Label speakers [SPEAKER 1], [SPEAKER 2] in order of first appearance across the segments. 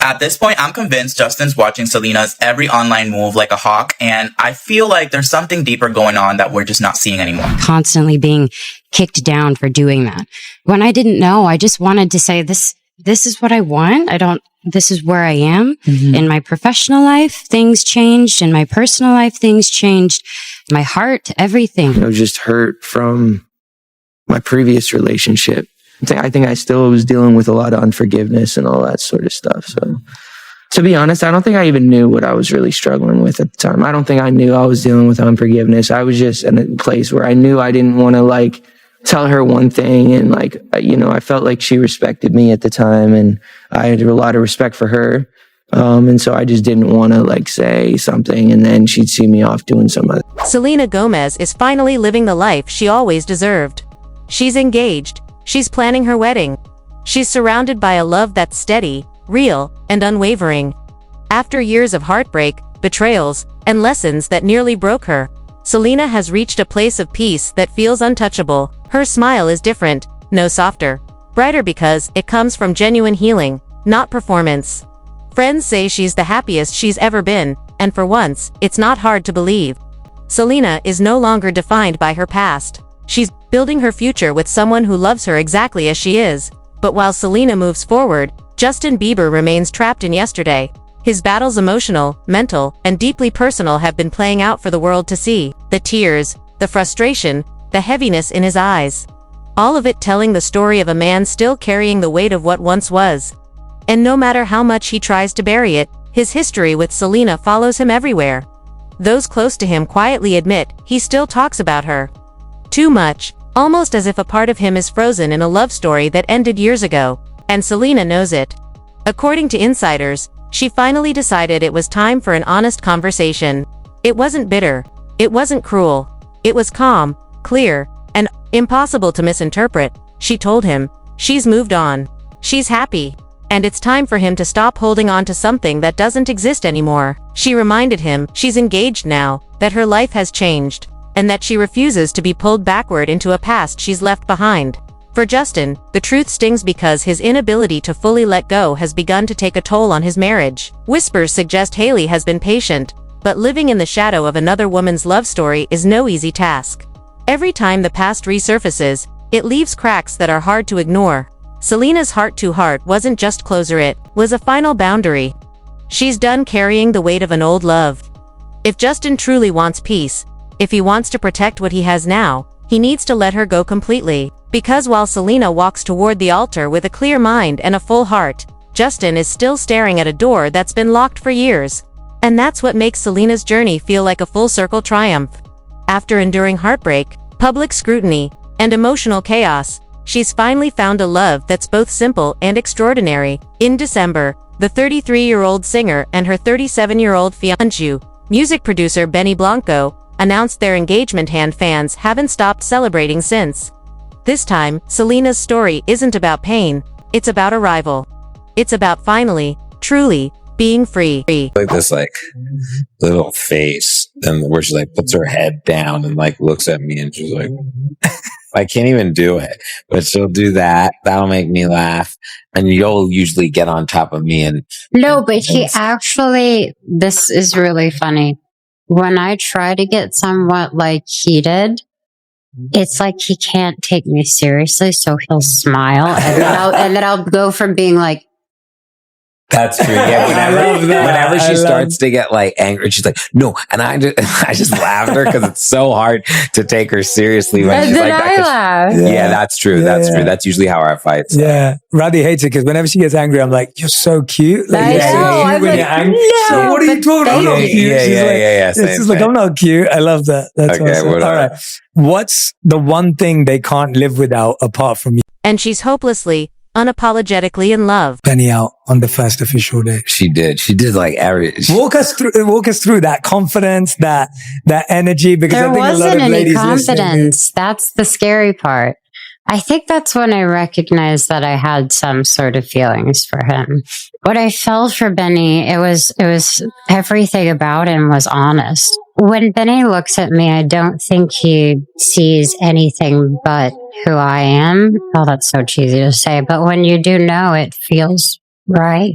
[SPEAKER 1] At this point, I'm convinced Justin's watching Selena's every online move like a hawk, and I feel like there's something deeper going on that we're just not seeing anymore.
[SPEAKER 2] Constantly being kicked down for doing that. When I didn't know, I just wanted to say, this is what I want. This is where I am. In my professional life, things changed. In my personal life, things changed. My heart, everything.
[SPEAKER 3] I was just hurt from my previous relationship. I think I still was dealing with a lot of unforgiveness and all that sort of stuff. So to be honest, I don't think I even knew what I was really struggling with at the time. I don't think I knew I was dealing with unforgiveness. I was just in a place where I knew I didn't want to tell her one thing. And I felt like she respected me at the time and I had a lot of respect for her. And so I just didn't want to say something and then she'd see me off doing some other.
[SPEAKER 4] Selena Gomez is finally living the life she always deserved. She's engaged. She's planning her wedding. She's surrounded by a love that's steady, real, and unwavering. After years of heartbreak, betrayals, and lessons that nearly broke her, Selena has reached a place of peace that feels untouchable. Her smile is different, no softer, brighter because it comes from genuine healing, not performance. Friends say she's the happiest she's ever been, and for once, it's not hard to believe. Selena is no longer defined by her past. She's building her future with someone who loves her exactly as she is. But while Selena moves forward, Justin Bieber remains trapped in yesterday. His battles, emotional, mental, and deeply personal, have been playing out for the world to see. The tears, the frustration, the heaviness in his eyes. All of it telling the story of a man still carrying the weight of what once was. And no matter how much he tries to bury it, his history with Selena follows him everywhere. Those close to him quietly admit he still talks about her. Too much, almost as if a part of him is frozen in a love story that ended years ago, and Selena knows it. According to insiders, she finally decided it was time for an honest conversation. It wasn't bitter. It wasn't cruel. It was calm, clear, and impossible to misinterpret. She told him, she's moved on. She's happy. And it's time for him to stop holding on to something that doesn't exist anymore. She reminded him she's engaged now, that her life has changed, and that she refuses to be pulled backward into a past she's left behind. For Justin, the truth stings because his inability to fully let go has begun to take a toll on his marriage. Whispers suggest Haley has been patient, but living in the shadow of another woman's love story is no easy task. Every time the past resurfaces, it leaves cracks that are hard to ignore. Selena's heart-to-heart wasn't just closure, it was a final boundary. She's done carrying the weight of an old love. If Justin truly wants peace, if he wants to protect what he has now, he needs to let her go completely. Because while Selena walks toward the altar with a clear mind and a full heart, Justin is still staring at a door that's been locked for years. And that's what makes Selena's journey feel like a full-circle triumph. After enduring heartbreak, public scrutiny, and emotional chaos, she's finally found a love that's both simple and extraordinary. In December, the 33-year-old singer and her 37-year-old fiancé, music producer Benny Blanco, announced their engagement, and fans haven't stopped celebrating since. This time, Selena's story isn't about pain, it's about arrival. It's about finally, truly, being free.
[SPEAKER 5] This little face, and where she puts her head down and looks at me and she's like, I can't even do it, but she'll do that. That'll make me laugh. And you'll usually get on top of me and...
[SPEAKER 2] No, but he actually, this is really funny. When I try to get somewhat heated, it's like he can't take me seriously, so he'll smile, and then I'll go from being like,
[SPEAKER 5] that's true. Yeah, whenever she starts to get angry, she's like, no. And I just laugh at her because it's so hard to take her seriously when she's like that.
[SPEAKER 2] I laugh.
[SPEAKER 5] Yeah, that's true. That's true. That's usually how our fights.
[SPEAKER 6] Yeah. Radhi hates it because whenever she gets angry, I'm like, you're so cute.
[SPEAKER 2] I know.
[SPEAKER 6] So cute when you're angry.
[SPEAKER 2] No,
[SPEAKER 6] so what are you talking about? I'm not cute.
[SPEAKER 5] Yeah.
[SPEAKER 6] She's like, I'm not cute. I love that. That's
[SPEAKER 5] okay,
[SPEAKER 6] awesome. All right. What's the one thing they can't live without apart from you?
[SPEAKER 4] And she's hopelessly, unapologetically in love.
[SPEAKER 6] Benny out on the first official day.
[SPEAKER 5] She did
[SPEAKER 6] walk us through that confidence, that energy, because
[SPEAKER 2] there
[SPEAKER 6] I think
[SPEAKER 2] wasn't
[SPEAKER 6] a lot of
[SPEAKER 2] any
[SPEAKER 6] ladies
[SPEAKER 2] confidence. That's the scary part. I think that's when I recognized that I had some sort of feelings for him. What I felt for Benny, it was everything about him was honest. When Benny looks at me, I don't think he sees anything but who I am. Oh, that's so cheesy to say, but when you do know, it feels right.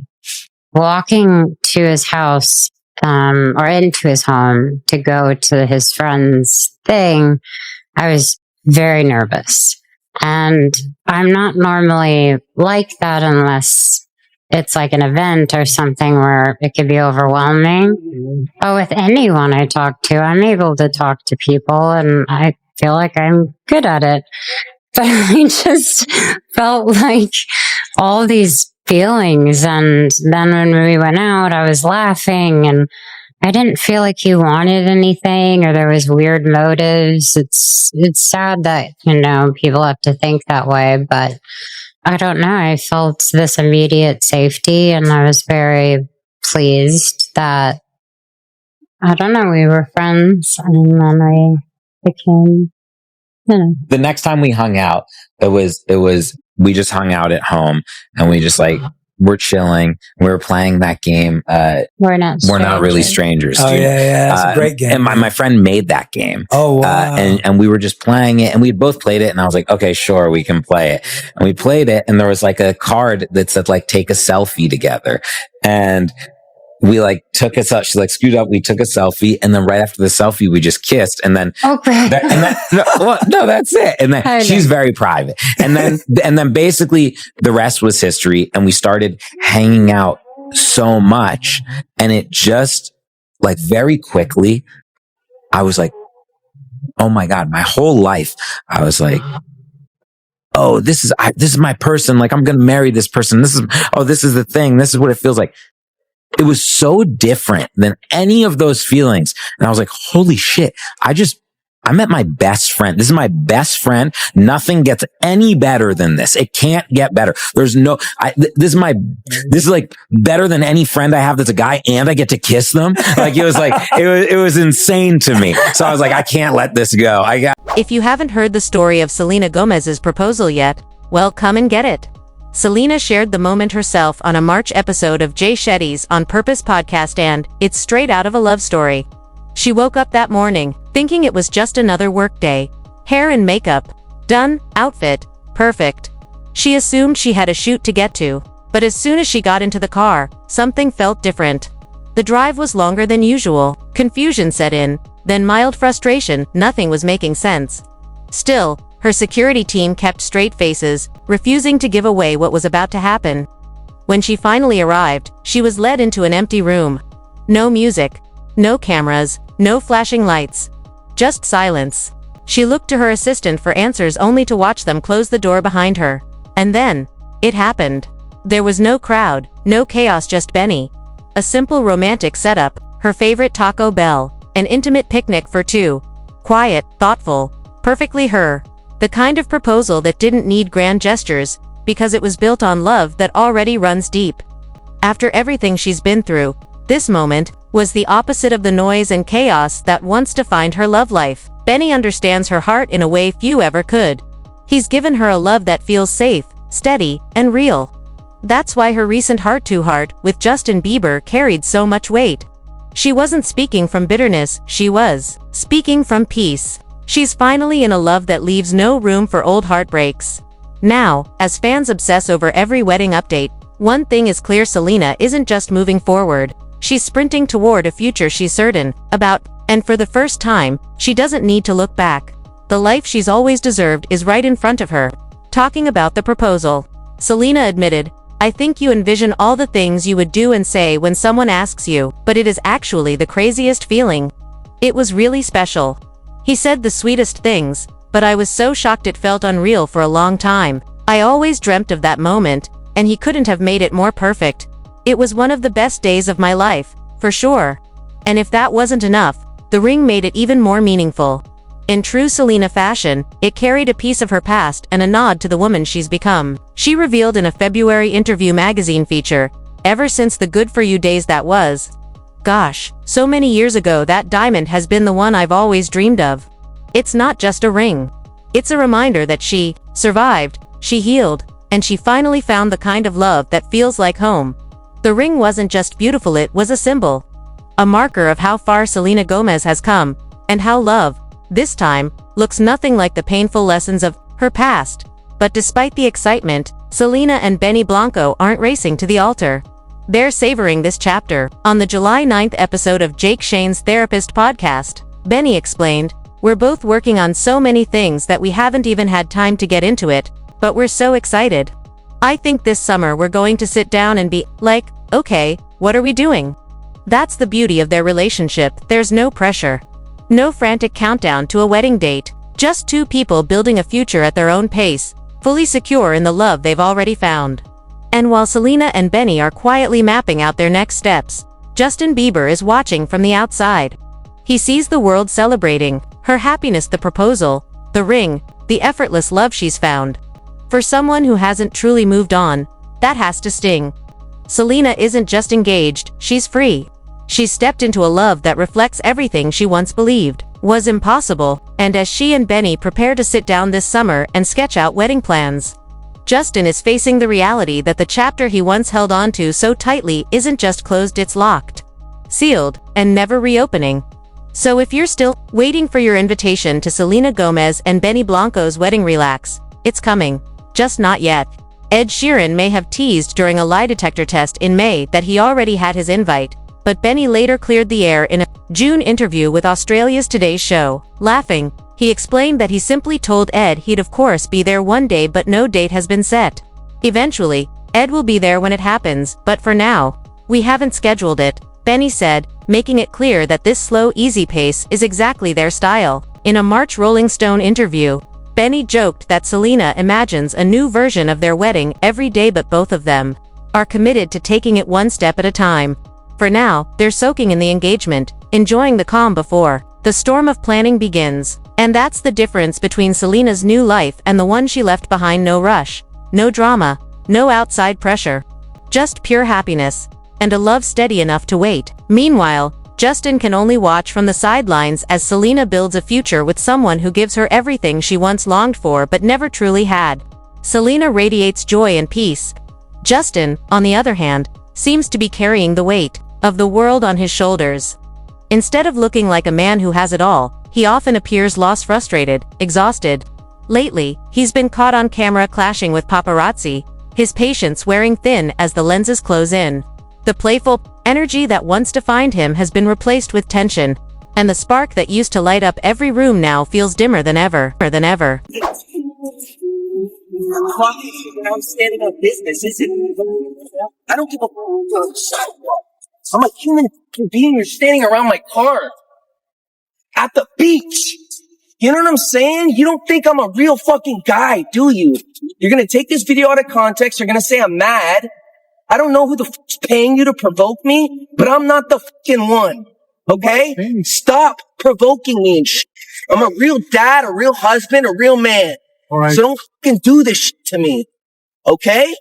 [SPEAKER 2] walking to his house, or into his home to go to his friend's thing, I was very nervous. And I'm not normally like that unless it's like an event or something where it could be overwhelming. But with anyone I talk to, I'm able to talk to people and I feel like I'm good at it. But I just felt like all these feelings. And then when we went out, I was laughing and I didn't feel like he wanted anything or there was weird motives. It's sad that, people have to think that way, but I don't know. I felt this immediate safety and I was very pleased that, I don't know, we were friends and then I became,
[SPEAKER 5] The next time we hung out, we just hung out at home and we just we're chilling. We were playing that game.
[SPEAKER 2] We're not
[SPEAKER 5] really strangers.
[SPEAKER 6] Oh,
[SPEAKER 5] dude.
[SPEAKER 6] yeah. It's a great game.
[SPEAKER 5] And my friend made that game.
[SPEAKER 6] Oh, wow.
[SPEAKER 5] And we were just playing it and we both played it. And I was like, okay, sure, we can play it. And we played it. And there was a card that said take a selfie together. And we took a selfie. She screwed up. We took a selfie, and then right after the selfie, we just kissed. And then,
[SPEAKER 2] no,
[SPEAKER 5] that's it. And then she's very private. And then basically the rest was history. And we started hanging out so much, and it just very quickly, I was like, oh my God, my whole life, I was like, oh, this is my person. I'm going to marry this person. This is the thing. This is what it feels like. It was so different than any of those feelings. And I was like, holy shit. I met my best friend. This is my best friend. Nothing gets any better than this. It can't get better. There's no, this is better than any friend I have that's a guy and I get to kiss them. It was insane to me. So I was like, I can't let this go.
[SPEAKER 4] If you haven't heard the story of Selena Gomez's proposal yet, well, come and get it. Selena shared the moment herself on a March episode of Jay Shetty's On Purpose podcast, and it's straight out of a love story. She woke up that morning, thinking it was just another work day. Hair and makeup done, outfit perfect. She assumed she had a shoot to get to, but as soon as she got into the car, something felt different. The drive was longer than usual, confusion set in, then mild frustration, nothing was making sense. Still, her security team kept straight faces, refusing to give away what was about to happen. When she finally arrived, she was led into an empty room. No music, no cameras, no flashing lights. Just silence. She looked to her assistant for answers only to watch them close the door behind her. And then, it happened. There was no crowd, no chaos, just Benny. A simple romantic setup, her favorite Taco Bell, an intimate picnic for two. Quiet, thoughtful, perfectly her. The kind of proposal that didn't need grand gestures, because it was built on love that already runs deep. After everything she's been through, this moment was the opposite of the noise and chaos that once defined her love life. Benny understands her heart in a way few ever could. He's given her a love that feels safe, steady, and real. That's why her recent heart-to-heart with Justin Bieber carried so much weight. She wasn't speaking from bitterness, she was speaking from peace. She's finally in a love that leaves no room for old heartbreaks. Now, as fans obsess over every wedding update, one thing is clear: Selena isn't just moving forward. She's sprinting toward a future she's certain about, and for the first time, she doesn't need to look back. The life she's always deserved is right in front of her. Talking about the proposal, Selena admitted, "I think you envision all the things you would do and say when someone asks you, but it is actually the craziest feeling. It was really special. He said the sweetest things, but I was so shocked it felt unreal for a long time. I always dreamt of that moment, and he couldn't have made it more perfect. It was one of the best days of my life, for sure." And if that wasn't enough, the ring made it even more meaningful. In true Selena fashion, it carried a piece of her past and a nod to the woman she's become. She revealed in a February Interview magazine feature, "Ever since the good for you days that was, gosh, so many years ago, that diamond has been the one I've always dreamed of. It's not just a ring. It's a reminder that she survived, she healed, and she finally found the kind of love that feels like home." The ring wasn't just beautiful, it was a symbol. A marker of how far Selena Gomez has come, and how love, this time, looks nothing like the painful lessons of her past. But despite the excitement, Selena and Benny Blanco aren't racing to the altar. They're savoring this chapter. On the July 9th episode of Jake Shane's Therapist podcast, Benny explained, "We're both working on so many things that we haven't even had time to get into it, but we're so excited. I think this summer we're going to sit down and be like, okay, what are we doing?" That's the beauty of their relationship. There's no pressure. No frantic countdown to a wedding date. Just two people building a future at their own pace, fully secure in the love they've already found. And while Selena and Benny are quietly mapping out their next steps, Justin Bieber is watching from the outside. He sees the world celebrating her happiness, the proposal, the ring, the effortless love she's found. For someone who hasn't truly moved on, that has to sting. Selena isn't just engaged, she's free. She's stepped into a love that reflects everything she once believed was impossible, and as she and Benny prepare to sit down this summer and sketch out wedding plans, Justin is facing the reality that the chapter he once held on to so tightly isn't just closed, it's locked, sealed, and never reopening. So if you're still waiting for your invitation to Selena Gomez and Benny Blanco's wedding, relax, it's coming, just not yet. Ed Sheeran may have teased during a lie detector test in May that he already had his invite, but Benny later cleared the air in a June interview with Australia's Today Show. Laughing, he explained that he simply told Ed he'd of course be there one day, but no date has been set. Eventually, Ed will be there when it happens, but for now, we haven't scheduled it, Benny said, making it clear that this slow, easy pace is exactly their style. In a March Rolling Stone interview, Benny joked that Selena imagines a new version of their wedding every day, but both of them are committed to taking it one step at a time. For now, they're soaking in the engagement, enjoying the calm before the storm of planning begins. And that's the difference between Selena's new life and the one she left behind. No rush, no drama, no outside pressure. Just pure happiness, and a love steady enough to wait. Meanwhile, Justin can only watch from the sidelines as Selena builds a future with someone who gives her everything she once longed for but never truly had. Selena radiates joy and peace. Justin, on the other hand, seems to be carrying the weight of the world on his shoulders. Instead of looking like a man who has it all, he often appears lost, frustrated, exhausted. Lately, he's been caught on camera clashing with paparazzi, his patience wearing thin as the lenses close in. The playful energy that once defined him has been replaced with tension, and the spark that used to light up every room now feels dimmer than ever.
[SPEAKER 7] I'm standing on business, isn't it? I don't give a fuck. I'm a human being. You're standing around my car at the beach. You know what I'm saying? You don't think I'm a real fucking guy, do you? You're gonna take this video out of context. You're gonna say I'm mad. I don't know who the fuck's paying you to provoke me, but I'm not the fucking one. Okay? Stop provoking me and shit. I'm a real dad, a real husband, a real man. All right. So don't fucking do this shit to me. Okay?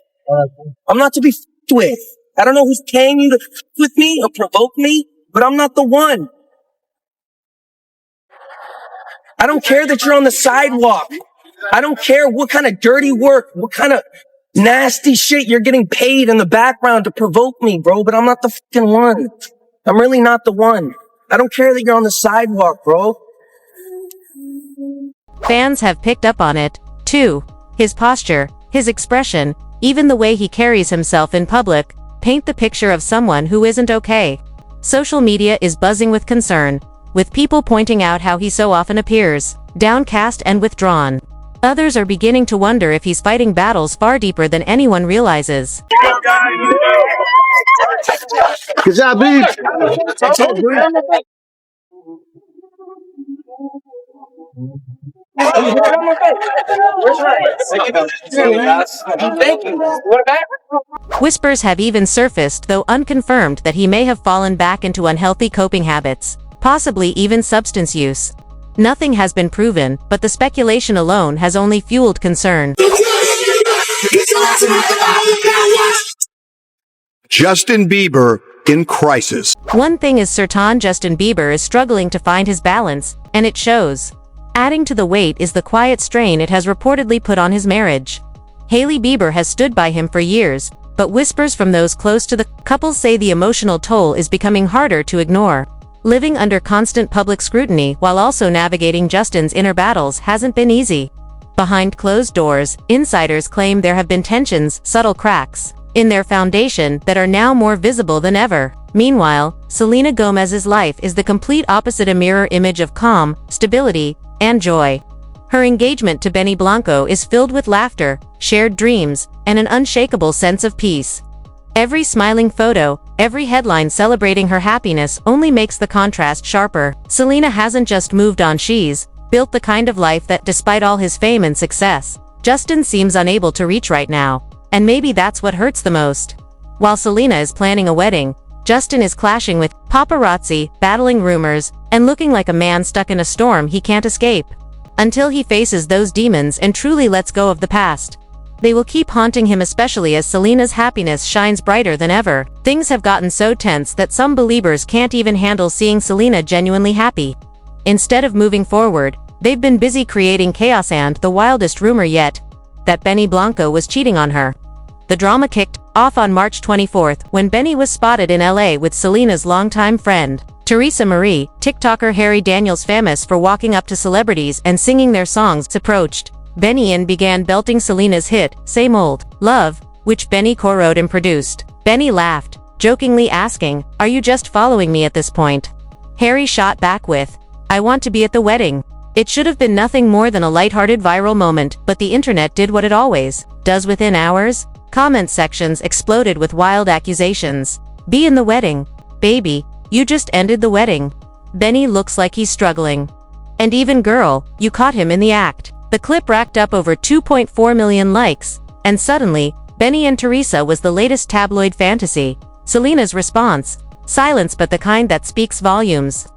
[SPEAKER 7] I'm not to be fucked with. I don't know who's paying you to fuck with me or provoke me, but I'm not the one. I don't care that you're on the sidewalk. I don't care what kind of dirty work, what kind of nasty shit you're getting paid in the background to provoke me, bro, but I'm not the fucking one. I'm really not the one. I don't care that you're on the sidewalk, bro.
[SPEAKER 4] Fans have picked up on it, too. His posture, his expression, even the way he carries himself in public, paint the picture of someone who isn't okay. Social media is buzzing with concern, with people pointing out how he so often appears downcast and withdrawn. Others are beginning to wonder if he's fighting battles far deeper than anyone realizes.
[SPEAKER 8] Good job, babe.
[SPEAKER 7] Thank you. What about?
[SPEAKER 4] Whispers have even surfaced, though unconfirmed, that he may have fallen back into unhealthy coping habits, possibly even substance use. Nothing has been proven, but the speculation alone has only fueled concern.
[SPEAKER 8] Justin Bieber in crisis.
[SPEAKER 4] One thing is certain: Justin Bieber is struggling to find his balance, and it shows. Adding to the weight is the quiet strain it has reportedly put on his marriage. Hailey Bieber has stood by him for years, but whispers from those close to the couple say the emotional toll is becoming harder to ignore. Living under constant public scrutiny while also navigating Justin's inner battles hasn't been easy. Behind closed doors, insiders claim there have been tensions, subtle cracks, in their foundation that are now more visible than ever. Meanwhile, Selena Gomez's life is the complete opposite, a mirror image of calm, stability, and joy. Her engagement to Benny Blanco is filled with laughter, shared dreams, and an unshakable sense of peace. Every smiling photo, every headline celebrating her happiness only makes the contrast sharper. Selena hasn't just moved on, she's built the kind of life that, despite all his fame and success, Justin seems unable to reach right now. And maybe that's what hurts the most. While Selena is planning a wedding, Justin is clashing with paparazzi, battling rumors, and looking like a man stuck in a storm he can't escape. Until he faces those demons and truly lets go of the past, they will keep haunting him, especially as Selena's happiness shines brighter than ever. Things have gotten so tense that some believers can't even handle seeing Selena genuinely happy. Instead of moving forward, they've been busy creating chaos, and the wildest rumor yet, that Benny Blanco was cheating on her. The drama kicked off on March 24th when Benny was spotted in LA with Selena's longtime friend, Teresa Marie. TikToker Harry Daniels, famous for walking up to celebrities and singing their songs, approached Benny and began belting Selena's hit, Same Old Love, which Benny co-wrote and produced. Benny laughed, jokingly asking, "Are you just following me at this point?" Harry shot back with, "I want to be at the wedding." It should have been nothing more than a lighthearted viral moment, but the internet did what it always does within hours. Comment sections exploded with wild accusations. "Be in the wedding. Baby, you just ended the wedding. Benny looks like he's struggling. And even girl, you caught him in the act." The clip racked up over 2.4 million likes, and suddenly, Benny and Teresa was the latest tabloid fantasy. Selena's response: silence, but the kind that speaks volumes.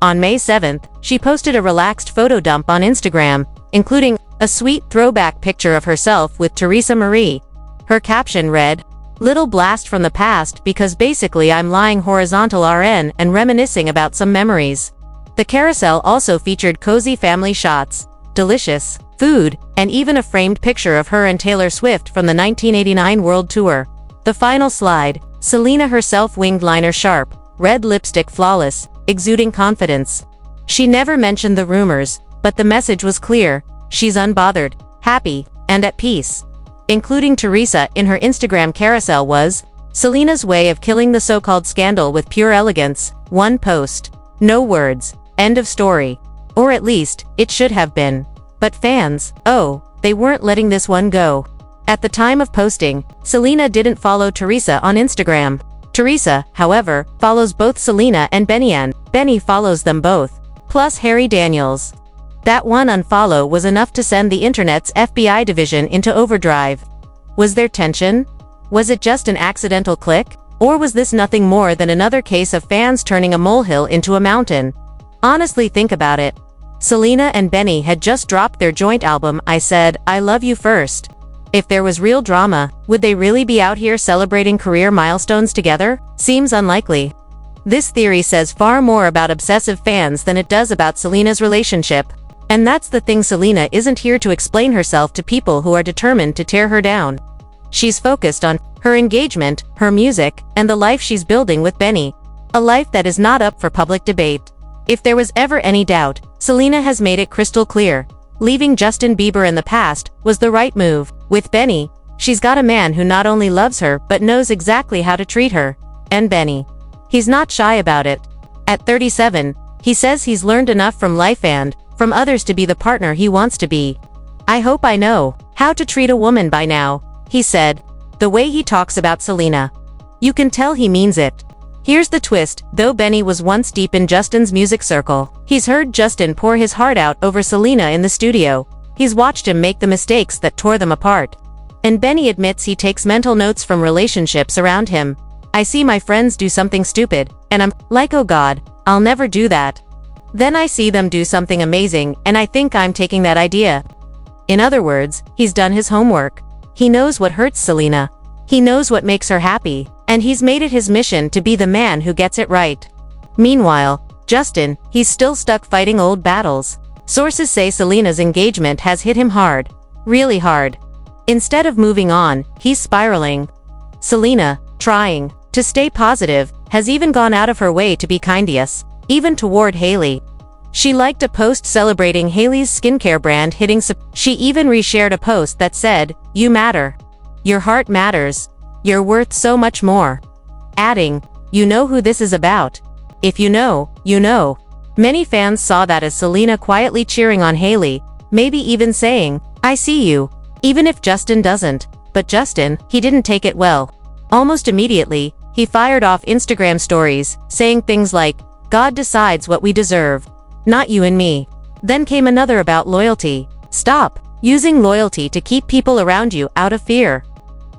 [SPEAKER 4] On May 7th, she posted a relaxed photo dump on Instagram, including a sweet throwback picture of herself with Teresa Marie. Her caption read, "Little blast from the past, because basically I'm lying horizontal RN and reminiscing about some memories." The carousel also featured cozy family shots, delicious food, and even a framed picture of her and Taylor Swift from the 1989 World Tour. The final slide, Selena herself, winged liner sharp, red lipstick flawless, exuding confidence. She never mentioned the rumors, but the message was clear: she's unbothered, happy, and at peace. Including Teresa in her Instagram carousel was Selena's way of killing the so-called scandal with pure elegance. One post, no words, end of story. Or at least, it should have been. But fans, oh, they weren't letting this one go. At the time of posting, Selena didn't follow Teresa on Instagram. Teresa, however, follows both Selena and Benny, and Benny follows them both, plus Harry Daniels. That one unfollow was enough to send the internet's FBI division into overdrive. Was there tension? Was it just an accidental click? Or was this nothing more than another case of fans turning a molehill into a mountain? Honestly, think about it. Selena and Benny had just dropped their joint album, I Said, I Love You First. If there was real drama, would they really be out here celebrating career milestones together? Seems unlikely. This theory says far more about obsessive fans than it does about Selena's relationship. And that's the thing, Selena isn't here to explain herself to people who are determined to tear her down. She's focused on her engagement, her music, and the life she's building with Benny. A life that is not up for public debate. If there was ever any doubt, Selena has made it crystal clear. Leaving Justin Bieber in the past was the right move. With Benny, she's got a man who not only loves her but knows exactly how to treat her. And Benny, he's not shy about it. At 37, he says he's learned enough from life and from others to be the partner he wants to be. "I hope I know how to treat a woman by now," he said. The way he talks about Selena, you can tell he means it. Here's the twist: though Benny was once deep in Justin's music circle, he's heard Justin pour his heart out over Selena in the studio. He's watched him make the mistakes that tore them apart. And Benny admits he takes mental notes from relationships around him. "I see my friends do something stupid, and I'm like, oh God, I'll never do that. Then I see them do something amazing, and I think I'm taking that idea." In other words, he's done his homework. He knows what hurts Selena. He knows what makes her happy, and he's made it his mission to be the man who gets it right. Meanwhile, Justin, he's still stuck fighting old battles. Sources say Selena's engagement has hit him hard. Really hard. Instead of moving on, he's spiraling. Selena, trying to stay positive, has even gone out of her way to be kind to us, even toward Hailey. She liked a post celebrating Hailey's skincare brand hitting. She even reshared a post that said, "You matter. Your heart matters." You're worth so much more. Adding, you know who this is about. If you know, you know. Many fans saw that as Selena quietly cheering on Hailey, maybe even saying, I see you, even if Justin doesn't. But Justin, he didn't take it well. Almost immediately, he fired off Instagram stories, saying things like, God decides what we deserve, not you and me. Then came another about loyalty. Stop using loyalty to keep people around you out of fear.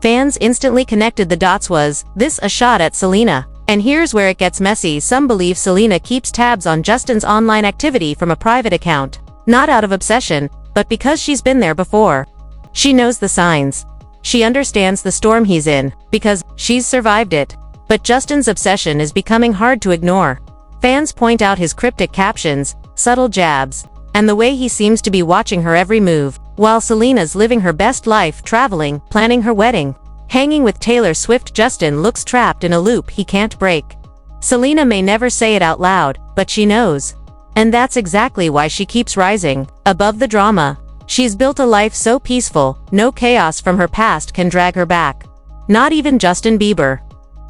[SPEAKER 4] Fans instantly connected the dots. Was this a shot at Selena? And here's where it gets messy. Some believe Selena keeps tabs on Justin's online activity from a private account. Not out of obsession, but because she's been there before. She knows the signs. She understands the storm he's in, because she's survived it. But Justin's obsession is becoming hard to ignore. Fans point out his cryptic captions, subtle jabs, and the way he seems to be watching her every move, while Selena's living her best life, traveling, planning her wedding, hanging with Taylor Swift. Justin looks trapped in a loop he can't break. Selena may never say it out loud, but she knows. And that's exactly why she keeps rising, above the drama. She's built a life so peaceful, no chaos from her past can drag her back. Not even Justin Bieber.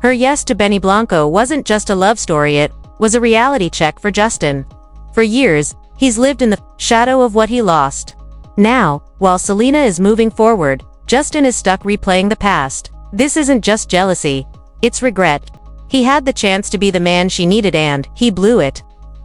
[SPEAKER 4] Her yes to Benny Blanco wasn't just a love story, it was a reality check for Justin. For years, he's lived in the shadow of what he lost. Now, while Selena is moving forward, Justin is stuck replaying the past. This isn't just jealousy, it's regret. He had the chance to be the man she needed and he blew it.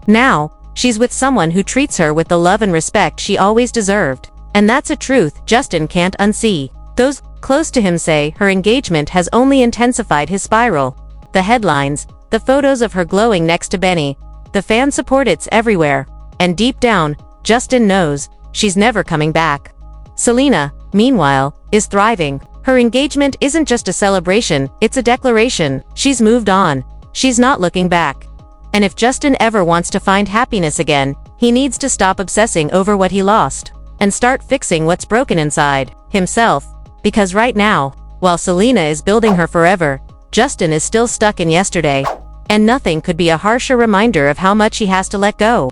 [SPEAKER 4] Now, she's with someone who treats her with the love and respect she always deserved. And that's a truth Justin can't unsee. Those close to him say her engagement has only intensified his spiral. The headlines, the photos of her glowing next to Benny, the fan support, it's everywhere. And deep down, Justin knows she's never coming back. Selena, meanwhile, is thriving. Her engagement isn't just a celebration, it's a declaration. She's moved on. She's not looking back. And if Justin ever wants to find happiness again, he needs to stop obsessing over what he lost and start fixing what's broken inside himself. Because right now, while Selena is building her forever, Justin is still stuck in yesterday. And nothing could be a harsher reminder of how much he has to let go.